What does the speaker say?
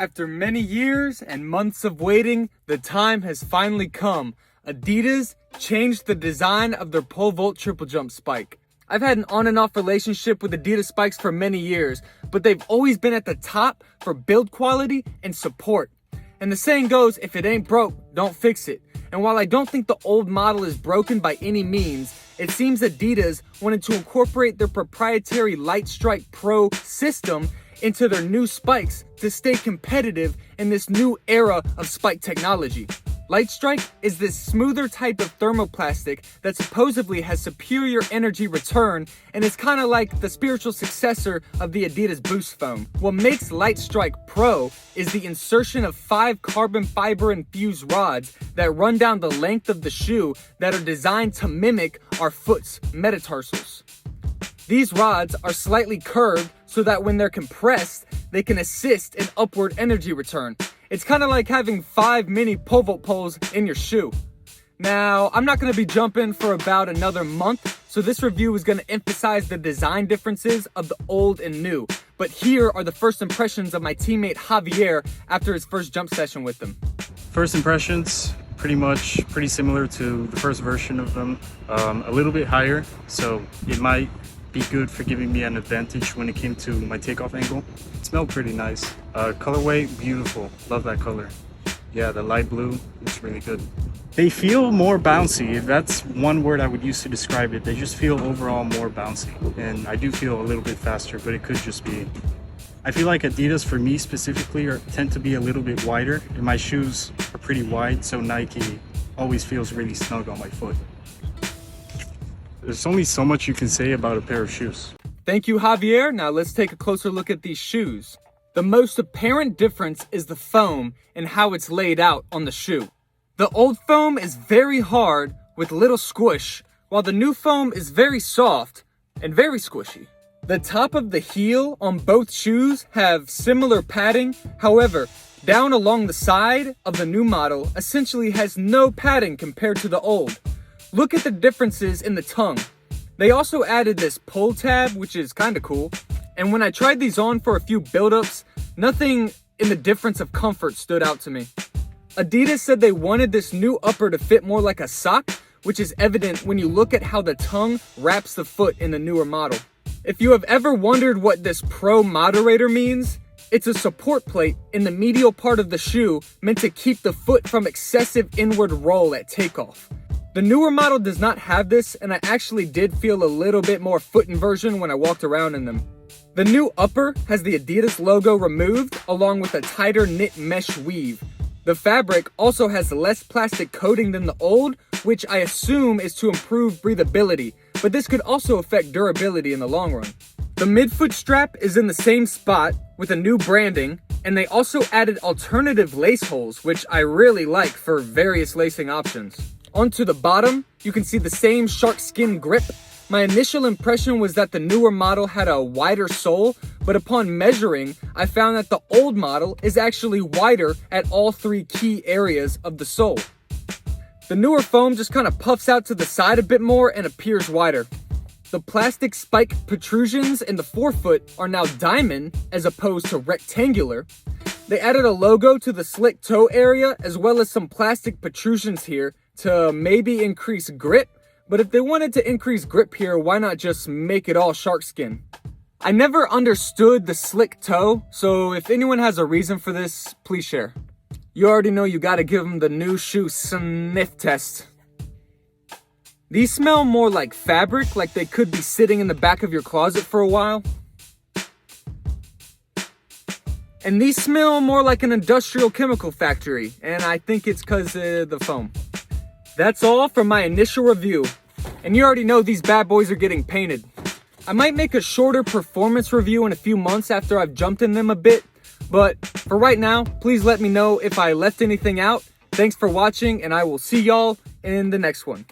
After many years and months of waiting, the time has finally come. Adidas changed the design of their pole vault triple jump spike. I've had an on and off relationship with Adidas spikes for many years, but they've always been at the top for build quality and support. And the saying goes, if it ain't broke, don't fix it. And while I don't think the old model is broken by any means, it seems Adidas wanted to incorporate their proprietary Light Strike Pro system into their new spikes to stay competitive in this new era of spike technology. Light Strike is this smoother type of thermoplastic that supposedly has superior energy return and is kind of like the spiritual successor of the Adidas Boost foam. What makes Light Strike Pro is the insertion of 5 carbon fiber infused rods that run down the length of the shoe that are designed to mimic our foot's metatarsals. These rods are slightly curved so that when they're compressed, they can assist in upward energy return. It's kind of like having 5 mini pole vault poles in your shoe. Now, I'm not going to be jumping for about another month, so this review is going to emphasize the design differences of the old and new. But here are the first impressions of my teammate Javier after his first jump session with them. First impressions, pretty similar to the first version of them. A little bit higher, so it might be good for giving me an advantage when it came to my takeoff angle. It smelled pretty nice. Colorway, beautiful. Love that color. Yeah, the light blue, it's really good. They feel more bouncy. If that's one word I would use to describe it. They just feel overall more bouncy. And I do feel a little bit faster, but it could just be... I feel like Adidas, for me specifically, tend to be a little bit wider. And my shoes are pretty wide, so Nike always feels really snug on my foot. There's only so much you can say about a pair of shoes. Thank you, Javier. Now let's take a closer look at these shoes. The most apparent difference is the foam and how it's laid out on the shoe. The old foam is very hard with little squish, while the new foam is very soft and very squishy. The top of the heel on both shoes have similar padding. However, down along the side of the new model essentially has no padding compared to the old. Look at the differences in the tongue. They also added this pull tab, which is kind of cool. And when I tried these on for a few build-ups, nothing in the difference of comfort stood out to me. Adidas said they wanted this new upper to fit more like a sock, which is evident when you look at how the tongue wraps the foot in the newer model. If you have ever wondered what this Pro Moderator means, it's a support plate in the medial part of the shoe meant to keep the foot from excessive inward roll at takeoff. The newer model does not have this, and I actually did feel a little bit more foot inversion when I walked around in them. The new upper has the Adidas logo removed along with a tighter knit mesh weave. The fabric also has less plastic coating than the old, which I assume is to improve breathability, but this could also affect durability in the long run. The midfoot strap is in the same spot with a new branding, and they also added alternative lace holes, which I really like for various lacing options. Onto the bottom, you can see the same shark skin grip. My initial impression was that the newer model had a wider sole, but upon measuring, I found that the old model is actually wider at all 3 key areas of the sole. The newer foam just kind of puffs out to the side a bit more and appears wider. The plastic spike protrusions in the forefoot are now diamond as opposed to rectangular. They added a logo to the slick toe area as well as some plastic protrusions here to maybe increase grip, but if they wanted to increase grip here, why not just make it all shark skin? I never understood the slick toe, so if anyone has a reason for this, please share. You already know you gotta give them the new shoe sniff test. These smell more like fabric, like they could be sitting in the back of your closet for a while. And these smell more like an industrial chemical factory, and I think it's because of the foam. That's all for my initial review, and you already know these bad boys are getting painted. I might make a shorter performance review in a few months after I've jumped in them a bit, but for right now, please let me know if I left anything out. Thanks for watching, and I will see y'all in the next one.